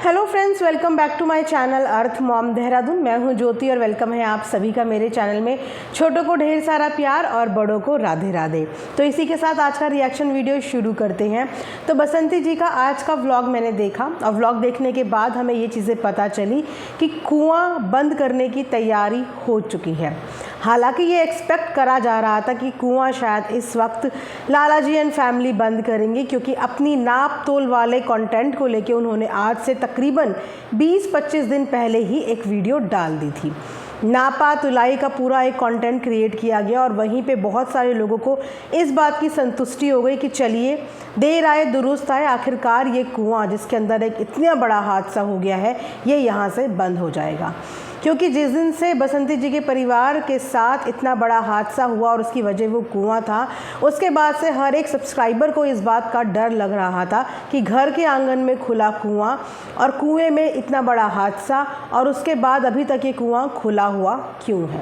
Hello friends, welcome back to my channel Earth Mom Dehradun. मैं हूं ज्योति और वेलकम है आप सभी का मेरे चैनल में। छोटों को ढेर सारा प्यार और बड़ों को राधे राधे। तो इसी के साथ आज का रिएक्शन वीडियो शुरू करते हैं। तो बसंती जी का आज का व्लॉग मैंने देखा और व्लॉग देखने के बाद हमें ये चीज़ें पता चली कि कुआं बंद करने की तैयारी हो चुकी है। हालांकि ये एक्सपेक्ट करा जा रहा था कि कुआं शायद इस वक्त लाला जी एंड फैमिली बंद करेंगे, क्योंकि अपनी नाप तोल वाले कंटेंट को लेके उन्होंने आज से तकरीबन 20-25 दिन पहले ही एक वीडियो डाल दी थी। नापा तुलाई का पूरा एक कंटेंट क्रिएट किया गया और वहीं पे बहुत सारे लोगों को इस बात की संतुष्टि हो गई कि चलिए देर आए दुरुस्त आए, आखिरकार ये कुआं जिसके अंदर एक इतना बड़ा हादसा हो गया है ये यहाँ से बंद हो जाएगा। क्योंकि जिस दिन से बसंती जी के परिवार के साथ इतना बड़ा हादसा हुआ और उसकी वजह वो कुआं था, उसके बाद से हर एक सब्सक्राइबर को इस बात का डर लग रहा था कि घर के आंगन में खुला कुआं और कुएं में इतना बड़ा हादसा, और उसके बाद अभी तक ये कुआं खुला हुआ क्यों है।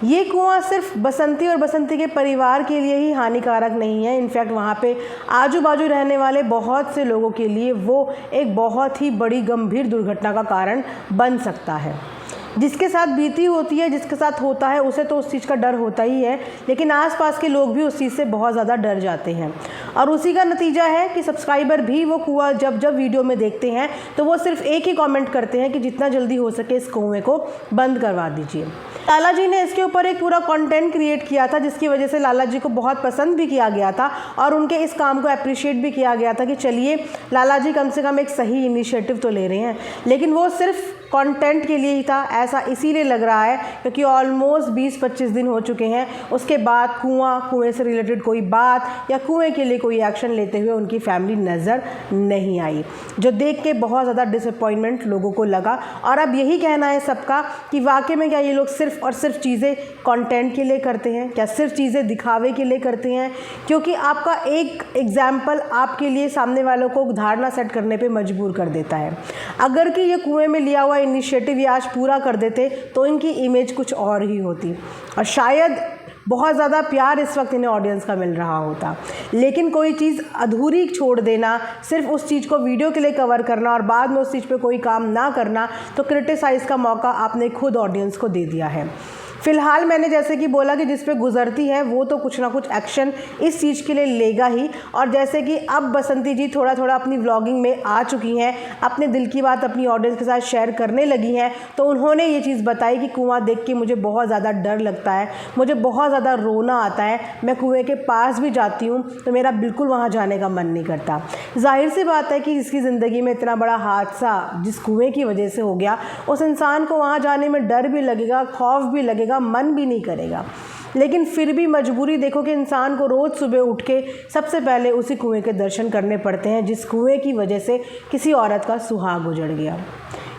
ये कुआं सिर्फ बसंती और बसंती के परिवार के लिए ही हानिकारक नहीं है, इनफैक्ट वहाँ पे आजू बाजू रहने वाले बहुत से लोगों के लिए वो एक बहुत ही बड़ी गंभीर दुर्घटना का कारण बन सकता है। जिसके साथ बीती होती है, जिसके साथ होता है, उसे तो उस चीज़ का डर होता ही है, लेकिन आसपास के लोग भी उस चीज़ से बहुत ज़्यादा डर जाते हैं। और उसी का नतीजा है कि सब्सक्राइबर भी वो कुआं जब वीडियो में देखते हैं तो वो सिर्फ एक ही कमेंट करते हैं कि जितना जल्दी हो सके इस कुएं को बंद करवा दीजिए। लाला जी ने इसके ऊपर एक पूरा कंटेंट क्रिएट किया था, जिसकी वजह से लाला जी को बहुत पसंद भी किया गया था और उनके इस काम को अप्रिशिएट भी किया गया था कि चलिए लाला जी कम से कम एक सही इनिशिएटिव तो ले रहे हैं। लेकिन वो सिर्फ कंटेंट के लिए ही था, ऐसा इसीलिए लग रहा है क्योंकि ऑलमोस्ट 20-25 दिन हो चुके हैं। उसके बाद कुएं से रिलेटेड कोई बात या कुएं के लिए कोई एक्शन लेते हुए उनकी फैमिली नज़र नहीं आई, जो देख के बहुत ज़्यादा डिसअपॉइंटमेंट लोगों को लगा। और अब यही कहना है सबका कि वाकई में क्या ये लोग सिर्फ और सिर्फ चीज़ें कंटेंट के लिए करते हैं, क्या सिर्फ चीज़ें दिखावे के लिए करते हैं? क्योंकि आपका एक एग्जाम्पल आपके लिए सामने वालों को धारणा सेट करने पे मजबूर कर देता है। अगर कि ये कुएं में लिया हुआ इनिशिएटिव ये आज पूरा कर देते तो इनकी इमेज कुछ और ही होती और शायद बहुत ज़्यादा प्यार इस वक्त इन्हें ऑडियंस का मिल रहा होता। लेकिन कोई चीज़ अधूरी छोड़ देना, सिर्फ उस चीज़ को वीडियो के लिए कवर करना और बाद में उस चीज़ पे कोई काम ना करना, तो क्रिटिसाइज़ का मौका आपने खुद ऑडियंस को दे दिया है। फ़िलहाल मैंने जैसे कि बोला कि जिस पे गुजरती है वो तो कुछ ना कुछ एक्शन इस चीज़ के लिए लेगा ही। और जैसे कि अब बसंती जी थोड़ा थोड़ा अपनी व्लॉगिंग में आ चुकी हैं, अपने दिल की बात अपनी ऑडियंस के साथ शेयर करने लगी हैं, तो उन्होंने ये चीज़ बताई कि कुआं देख के मुझे बहुत ज़्यादा डर लगता है, मुझे बहुत ज़्यादा रोना आता है, मैं कुएँ के पास भी जाती हूँ तो मेरा बिल्कुल वहाँ जाने का मन नहीं करता। जाहिर सी बात है कि जिसकी ज़िंदगी में इतना बड़ा हादसा जिस कुएँ की वजह से हो गया, उस इंसान को वहाँ जाने में डर भी लगेगा, खौफ भी लगेगा, मन भी नहीं करेगा। लेकिन फिर भी मजबूरी देखो कि इंसान को रोज़ सुबह उठ के सबसे पहले उसी कुएं के दर्शन करने पड़ते हैं जिस कुएं की वजह से किसी औरत का सुहाग उजड़ गया।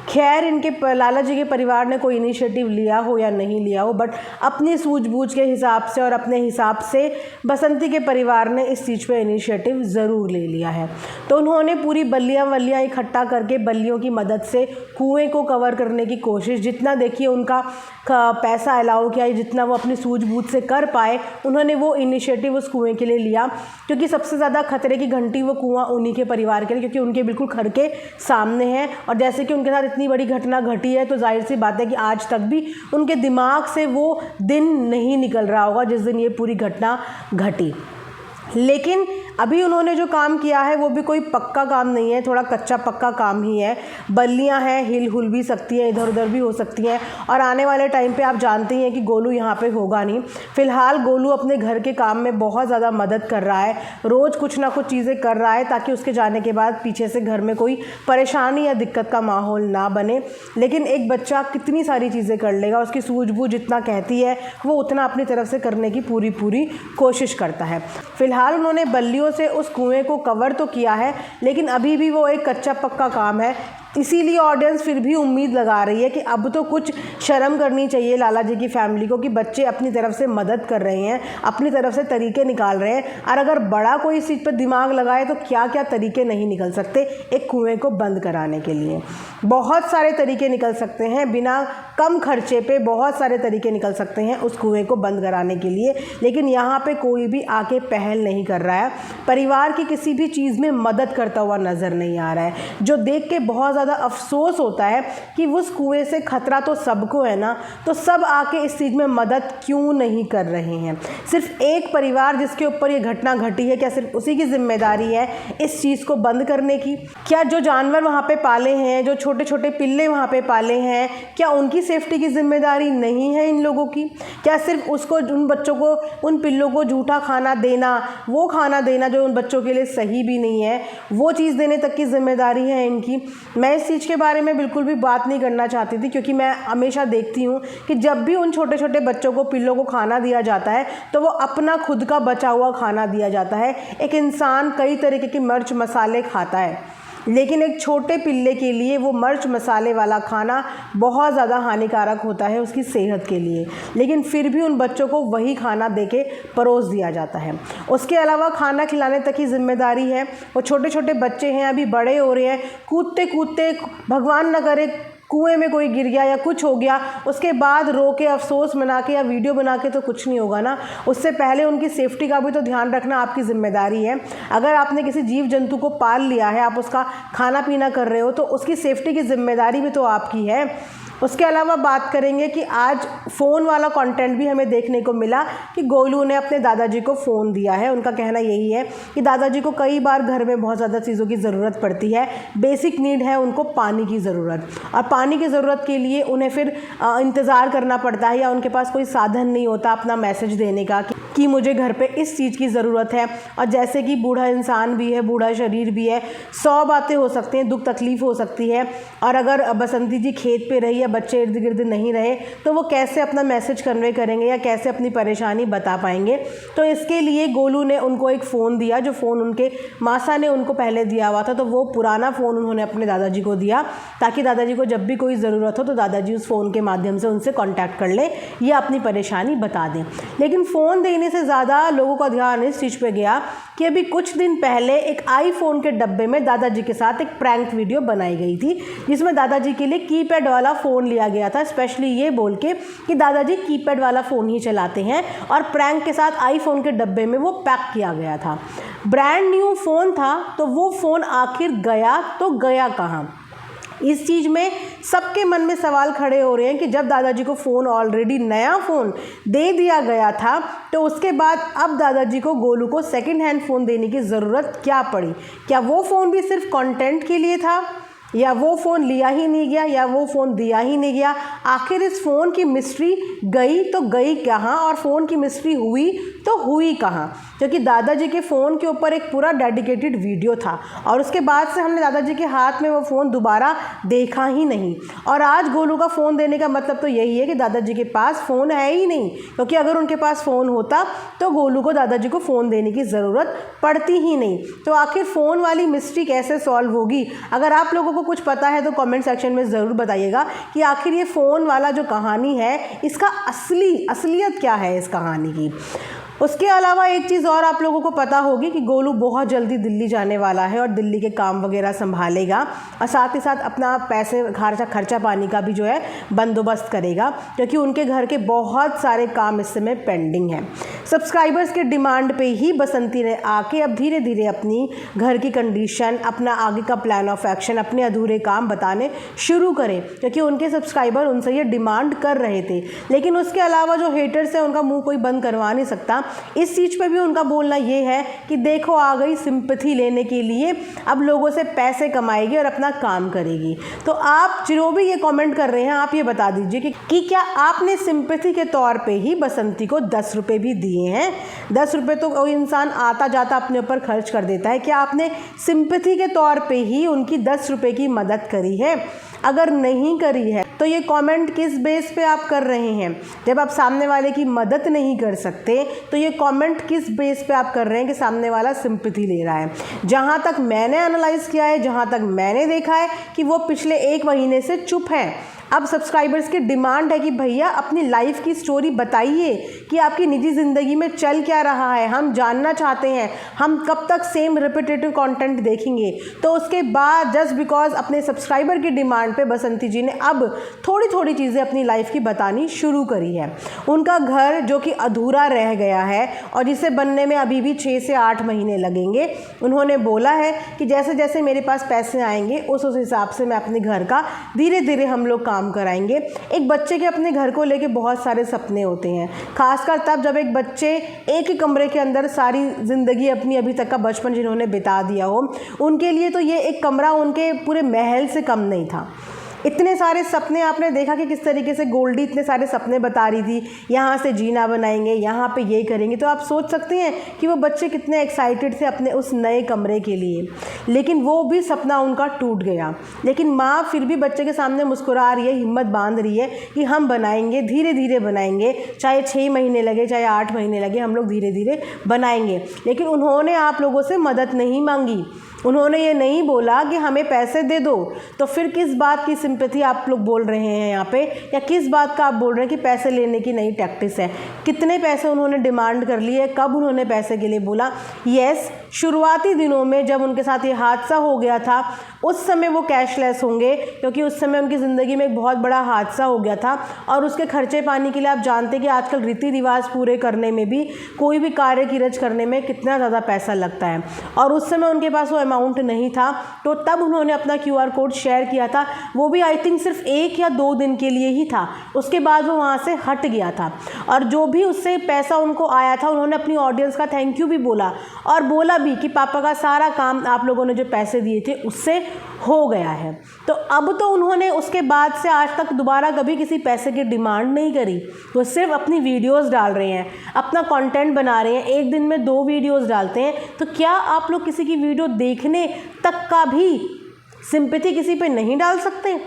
खैर, इनके लाला जी के परिवार ने कोई इनिशिएटिव लिया हो या नहीं लिया हो, बट अपनी सूझबूझ के हिसाब से और अपने हिसाब से बसंती के परिवार ने इस चीज़ पे इनिशिएटिव ज़रूर ले लिया है। तो उन्होंने पूरी बल्लियाँ वल्लियाँ इकट्ठा करके बल्लियों की मदद से कुएं को कवर करने की कोशिश, जितना देखिए उनका पैसा अलाउ किया, जितना वो अपनी सूझबूझ से कर पाए, उन्होंने वो इनिशिएटिव उस कुएँ के लिए लिया। क्योंकि सबसे ज़्यादा खतरे की घंटी वो कुआं उन्हीं के परिवार के लिए, क्योंकि उनके बिल्कुल घर के सामने है और जैसे कि उनके साथ इतनी बड़ी घटना घटी है तो जाहिर सी बात है कि आज तक भी उनके दिमाग से वो दिन नहीं निकल रहा होगा जिस दिन ये पूरी घटना घटी। लेकिन अभी उन्होंने जो काम किया है वो भी कोई पक्का काम नहीं है, थोड़ा कच्चा पक्का काम ही है। बल्लियां हैं, हिल हुल भी सकती हैं, इधर उधर भी हो सकती हैं, और आने वाले टाइम पे आप जानते ही हैं कि गोलू यहाँ पे होगा नहीं। फ़िलहाल गोलू अपने घर के काम में बहुत ज़्यादा मदद कर रहा है, रोज़ कुछ ना कुछ चीज़ें कर रहा है ताकि उसके जाने के बाद पीछे से घर में कोई परेशानी या दिक्कत का माहौल ना बने। लेकिन एक बच्चा कितनी सारी चीज़ें कर लेगा, उसकी सूझबूझ जितना कहती है वो उतना अपनी तरफ से करने की पूरी कोशिश करता है। फ़िलहाल उन्होंने बल्लियों से उस कुएं को कवर तो किया है, लेकिन अभी भी वो एक कच्चा पक्का काम है। इसीलिए ऑडियंस फिर भी उम्मीद लगा रही है कि अब तो कुछ शर्म करनी चाहिए लाला जी की फैमिली को कि बच्चे अपनी तरफ से मदद कर रहे हैं, अपनी तरफ से तरीके निकाल रहे हैं। और अगर बड़ा कोई इस चीज़ पर दिमाग लगाए तो क्या क्या तरीके नहीं निकल सकते एक कुएं को बंद कराने के लिए। बहुत सारे तरीके निकल सकते हैं, बिना कम खर्चे पे बहुत सारे तरीके निकल सकते हैं उस कुएं को बंद कराने के लिए। लेकिन यहाँ पे कोई भी आके पहल नहीं कर रहा है, परिवार की किसी भी चीज़ में मदद करता हुआ नज़र नहीं आ रहा है, जो देख के बहुत ज़्यादा अफसोस होता है कि उस कुएं से खतरा तो सबको है ना, तो सब आके इस चीज़ में मदद क्यों नहीं कर रहे हैं। सिर्फ एक परिवार जिसके ऊपर ये घटना घटी है, क्या सिर्फ उसी की जिम्मेदारी है इस चीज़ को बंद करने की? क्या जो जानवर वहाँ पे पाले हैं, जो छोटे छोटे पिल्ले वहाँ पे पाले हैं, क्या उनकी सेफ्टी की जिम्मेदारी नहीं है इन लोगों की? क्या सिर्फ उसको, उन बच्चों को, उन पिल्लों को झूठा खाना देना, वो खाना देना जो उन बच्चों के लिए सही भी नहीं है, वो चीज़ देने तक की जिम्मेदारी है इनकी? मैं इस चीज़ के बारे में बिल्कुल भी बात नहीं करना चाहती थी, क्योंकि मैं हमेशा देखती हूँ कि जब भी उन छोटे छोटे बच्चों को, पिल्लों को खाना दिया जाता है तो वो अपना खुद का बचा हुआ खाना दिया जाता है। एक इंसान कई तरीके के मिर्च मसाले खाता है, लेकिन एक छोटे पिल्ले के लिए वो मिर्च मसाले वाला खाना बहुत ज़्यादा हानिकारक होता है उसकी सेहत के लिए, लेकिन फिर भी उन बच्चों को वही खाना देके परोस दिया जाता है। उसके अलावा खाना खिलाने तक की जिम्मेदारी है, वो छोटे छोटे बच्चे हैं, अभी बड़े हो रहे हैं, कूदते कूदते, भगवान न करे कुएं में कोई गिर गया या कुछ हो गया, उसके बाद रो के अफसोस मना के या वीडियो बना के तो कुछ नहीं होगा ना। उससे पहले उनकी सेफ्टी का भी तो ध्यान रखना आपकी जिम्मेदारी है। अगर आपने किसी जीव जंतु को पाल लिया है, आप उसका खाना पीना कर रहे हो, तो उसकी सेफ्टी की जिम्मेदारी भी तो आपकी है। उसके अलावा बात करेंगे कि आज फ़ोन वाला कंटेंट भी हमें देखने को मिला कि गोलू ने अपने दादाजी को फ़ोन दिया है। उनका कहना यही है कि दादाजी को कई बार घर में बहुत ज़्यादा चीज़ों की ज़रूरत पड़ती है, बेसिक नीड है उनको पानी की ज़रूरत, और पानी की ज़रूरत के लिए उन्हें फिर इंतज़ार करना पड़ता है, या उनके पास कोई साधन नहीं होता अपना मैसेज देने का कि मुझे घर पे इस चीज़ की ज़रूरत है। और जैसे कि बूढ़ा इंसान भी है, बूढ़ा शरीर भी है, 100 बातें हो सकती हैं, दुख तकलीफ़ हो सकती है, और अगर बसंती जी खेत पे रही या बच्चे इर्द गिर्द नहीं रहे तो वो कैसे अपना मैसेज कन्वे करेंगे या कैसे अपनी परेशानी बता पाएंगे। तो इसके लिए गोलू ने उनको एक फ़ोन दिया, जो फ़ोन उनके मासा ने उनको पहले दिया हुआ था, तो वो पुराना फ़ोन उन्होंने अपने दादाजी को दिया ताकि दादाजी को जब भी कोई ज़रूरत हो तो दादाजी उस फ़ोन के माध्यम से उनसे कॉन्टैक्ट कर ले या अपनी परेशानी बता दें। लेकिन फ़ोन देने से ज़्यादा लोगों का ध्यान इस चीज़ पे गया कि अभी कुछ दिन पहले एक आईफोन के डब्बे में दादाजी के साथ एक प्रैंक वीडियो बनाई गई थी, जिसमें दादाजी के लिए कीपैड वाला फ़ोन लिया गया था, स्पेशली ये बोल के कि दादाजी कीपैड वाला फ़ोन ही चलाते हैं, और प्रैंक के साथ आईफोन के डब्बे में वो पैक किया गया था। ब्रांड न्यू फ़ोन था, तो वो फ़ोन आखिर गया तो गया कहाँ? इस चीज़ में सबके मन में सवाल खड़े हो रहे हैं कि जब दादाजी को फ़ोन, ऑलरेडी नया फ़ोन दे दिया गया था, तो उसके बाद अब दादाजी को, गोलू को सेकंड हैंड फ़ोन देने की ज़रूरत क्या पड़ी? क्या वो फ़ोन भी सिर्फ कंटेंट के लिए था, या वो फ़ोन लिया ही नहीं गया, या वो फ़ोन दिया ही नहीं गया? आखिर इस फ़ोन की मिस्ट्री गई तो गई कहाँ, और फ़ोन की मिस्ट्री हुई तो हुई कहाँ? क्योंकि दादाजी के फ़ोन के ऊपर एक पूरा डेडिकेटेड वीडियो था, और उसके बाद से हमने दादाजी के हाथ में वो फ़ोन दोबारा देखा ही नहीं। और आज गोलू का फ़ोन देने का मतलब तो यही है कि दादाजी के पास फ़ोन है ही नहीं, क्योंकि अगर उनके पास फ़ोन होता तो गोलू को दादाजी को फ़ोन देने की ज़रूरत पड़ती ही नहीं। तो आखिर फ़ोन वाली मिस्ट्री कैसे सॉल्व होगी? अगर आप लोगों को कुछ पता है तो कमेंट सेक्शन में ज़रूर बताइएगा कि आखिर ये फ़ोन वाला जो कहानी है, इसका असलियत क्या है इस कहानी की। उसके अलावा एक चीज़ और आप लोगों को पता होगी कि गोलू बहुत जल्दी दिल्ली जाने वाला है और दिल्ली के काम वगैरह संभालेगा, और साथ ही साथ अपना पैसे खर्चा पानी का भी जो है बंदोबस्त करेगा, क्योंकि उनके घर के बहुत सारे काम इस समय पेंडिंग हैं। सब्सक्राइबर्स के डिमांड पे ही बसंती ने आके अब धीरे धीरे अपनी घर की कंडीशन, अपना आगे का प्लान ऑफ एक्शन, अपने अधूरे काम बताने शुरू करें, क्योंकि उनके सब्सक्राइबर उनसे ये डिमांड कर रहे थे। लेकिन उसके अलावा जो हेटर्स हैं उनका मुँह कोई बंद करवा नहीं सकता। इस चीज़ पे भी उनका बोलना ये है कि देखो आ गई सिंपैथी लेने के लिए, अब लोगों से पैसे कमाएगी और अपना काम करेगी। तो आप जो भी ये कमेंट कर रहे हैं, आप ये बता दीजिए कि क्या आपने सिंपैथी के तौर पे ही बसंती को 10 रुपये भी दिए हैं? 10 रुपये तो कोई इंसान आता जाता अपने ऊपर खर्च कर देता है। क्या आपने सिंपैथी के तौर पे ही उनकी 10 रुपये की मदद करी है? अगर नहीं करी है तो ये कमेंट किस बेस पे आप कर रहे हैं? जब आप सामने वाले की मदद नहीं कर सकते तो ये कमेंट किस बेस पे आप कर रहे हैं कि सामने वाला सिंपैथी ले रहा है? जहाँ तक मैंने एनालाइज़ किया है, जहाँ तक मैंने देखा है कि वो पिछले 1 महीने से चुप है। अब सब्सक्राइबर्स की डिमांड है कि भैया अपनी लाइफ की स्टोरी बताइए कि आपकी निजी ज़िंदगी में चल क्या रहा है, हम जानना चाहते हैं, हम कब तक सेम रिपीटेटिव कंटेंट देखेंगे। तो उसके बाद जस्ट बिकॉज अपने सब्सक्राइबर की डिमांड पे बसंती जी ने अब थोड़ी थोड़ी चीज़ें अपनी लाइफ की बतानी शुरू करी है। उनका घर जो कि अधूरा रह गया है और जिसे बनने में अभी भी 6 से 8 महीने लगेंगे, उन्होंने बोला है कि जैसे जैसे मेरे पास पैसे आएंगे उस हिसाब से मैं अपने घर का धीरे धीरे हम लोग काम कराएंगे। एक बच्चे के अपने घर को लेके बहुत सारे सपने होते हैं, खासकर तब जब एक बच्चे एक ही कमरे के अंदर सारी ज़िंदगी अपनी अभी तक का बचपन जिन्होंने बिता दिया हो, उनके लिए तो ये एक कमरा उनके पूरे महल से कम नहीं था। इतने सारे सपने आपने देखा कि किस तरीके से गोल्डी इतने सारे सपने बता रही थी, यहाँ से जीना बनाएंगे, यहाँ पे ये करेंगे। तो आप सोच सकते हैं कि वो बच्चे कितने एक्साइटेड थे अपने उस नए कमरे के लिए। लेकिन वो भी सपना उनका टूट गया। लेकिन माँ फिर भी बच्चे के सामने मुस्कुरा रही है, हिम्मत बांध रही है कि हम बनाएंगे, धीरे धीरे बनाएंगे, चाहे 6 महीने लगे चाहे 8 महीने लगे, हम लोग धीरे धीरे बनाएंगे। लेकिन उन्होंने आप लोगों से मदद नहीं मांगी, उन्होंने ये नहीं बोला कि हमें पैसे दे दो। तो फिर किस बात की सिंपैथी आप लोग बोल रहे हैं यहाँ पे, या किस बात का आप बोल रहे हैं कि पैसे लेने की नई टैक्टिस है? कितने पैसे उन्होंने डिमांड कर लिए, कब उन्होंने पैसे के लिए बोला? यस, शुरुआती दिनों में जब उनके साथ ये हादसा हो गया था उस समय वो कैशलेस होंगे, क्योंकि उस समय उनकी ज़िंदगी में एक बहुत बड़ा हादसा हो गया था और उसके खर्चे पानी के लिए आप जानते हैं कि आजकल रीति रिवाज पूरे करने में भी, कोई भी कार्य किरज करने में कितना ज़्यादा पैसा लगता है। और उस समय उनके पास वो अमाउंट नहीं था, तो तब उन्होंने अपना QR कोड शेयर किया था। वो भी आई थिंक सिर्फ 1 या 2 दिन के लिए ही था, उसके बाद वो वहाँ से हट गया था। और जो भी उससे पैसा उनको आया था, उन्होंने अपनी ऑडियंस का थैंक यू भी बोला और बोला भी कि पापा का सारा काम आप लोगों ने जो पैसे दिए थे उससे हो गया है। तो अब तो उन्होंने उसके बाद से आज तक दोबारा कभी किसी पैसे की डिमांड नहीं करी। वो सिर्फ अपनी वीडियोस डाल रहे हैं, अपना कंटेंट बना रहे हैं, एक दिन में 2 वीडियोस डालते हैं। तो क्या आप लोग किसी की वीडियो देखने तक का भी सिंपैथी किसी पे नहीं डाल सकते?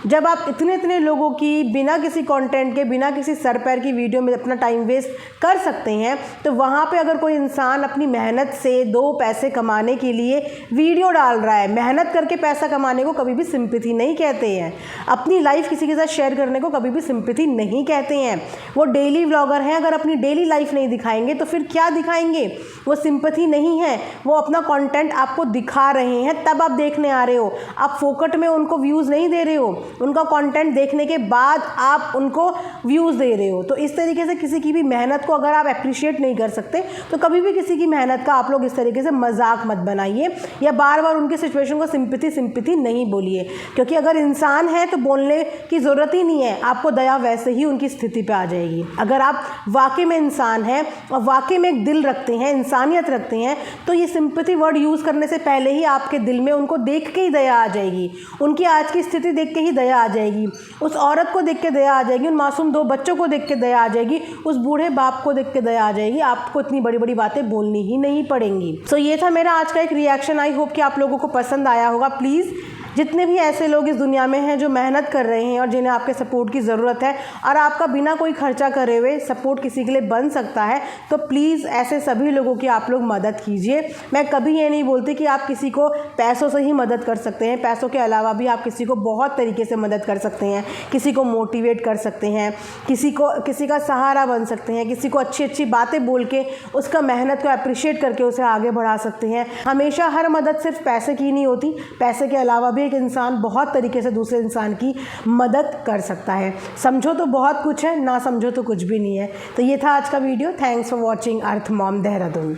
जब आप इतने लोगों की बिना किसी कंटेंट के, बिना किसी सर पैर की वीडियो में अपना टाइम वेस्ट कर सकते हैं, तो वहाँ पे अगर कोई इंसान अपनी मेहनत से 2 पैसे कमाने के लिए वीडियो डाल रहा है, मेहनत करके पैसा कमाने को कभी भी सिंपैथी नहीं कहते हैं। अपनी लाइफ किसी के साथ शेयर करने को कभी भी सिंपैथी नहीं कहते हैं। वो डेली व्लॉगर हैं, अगर अपनी डेली लाइफ नहीं दिखाएंगे तो फिर क्या दिखाएंगे? वो सिंपैथी नहीं है, वो अपना कंटेंट आपको दिखा रहे हैं तब आप देखने आ रहे हो। आप फोकट में उनको व्यूज़ नहीं दे रहे हो, उनका कंटेंट देखने के बाद आप उनको व्यूज़ दे रहे हो। तो इस तरीके से किसी की भी मेहनत को अगर आप अप्रिशिएट नहीं कर सकते तो कभी भी किसी की मेहनत का आप लोग इस तरीके से मजाक मत बनाइए या बार बार उनकी सिचुएशन को सिंपैथी नहीं बोलिए, क्योंकि अगर इंसान है तो बोलने की ज़रूरत ही नहीं है, आपको दया वैसे ही उनकी स्थिति पे आ जाएगी। अगर आप वाकई में इंसान हैं और वाकई में एक दिल रखते हैं, इंसानियत रखते हैं, तो ये सिंपैथी वर्ड यूज़ करने से पहले ही आपके दिल में उनको देख के ही दया आ जाएगी, उनकी आज की स्थिति देख के ही दया आ जाएगी, उस औरत को देख के दया आ जाएगी, उन मासूम 2 बच्चों को देख के दया आ जाएगी, उस बूढ़े बाप को देख के दया आ जाएगी। आपको इतनी बड़ी बड़ी बातें बोलनी ही नहीं पड़ेंगी। तो ये था मेरा आज का एक रिएक्शन। आई होप कि आप लोगों को पसंद आया होगा। प्लीज़ जितने भी ऐसे लोग इस दुनिया में हैं जो मेहनत कर रहे हैं और जिन्हें आपके सपोर्ट की ज़रूरत है और आपका बिना कोई खर्चा करे हुए सपोर्ट किसी के लिए बन सकता है, तो प्लीज़ ऐसे सभी लोगों की आप लोग मदद कीजिए। मैं कभी ये नहीं बोलती कि आप किसी को पैसों से ही मदद कर सकते हैं, पैसों के अलावा भी आप किसी को बहुत तरीके से मदद कर सकते हैं, किसी को मोटिवेट कर सकते हैं, किसी का सहारा बन सकते हैं, किसी को अच्छी अच्छी बातें बोल के उसका मेहनत को अप्रिशिएट करके उसे आगे बढ़ा सकते हैं। हमेशा हर मदद सिर्फ पैसे की नहीं होती, पैसे के अलावा भी एक इंसान बहुत तरीके से दूसरे इंसान की मदद कर सकता है। समझो तो बहुत कुछ है, ना समझो तो कुछ भी नहीं है। तो ये था आज का video. Thanks for watching earth Mom Dehradun.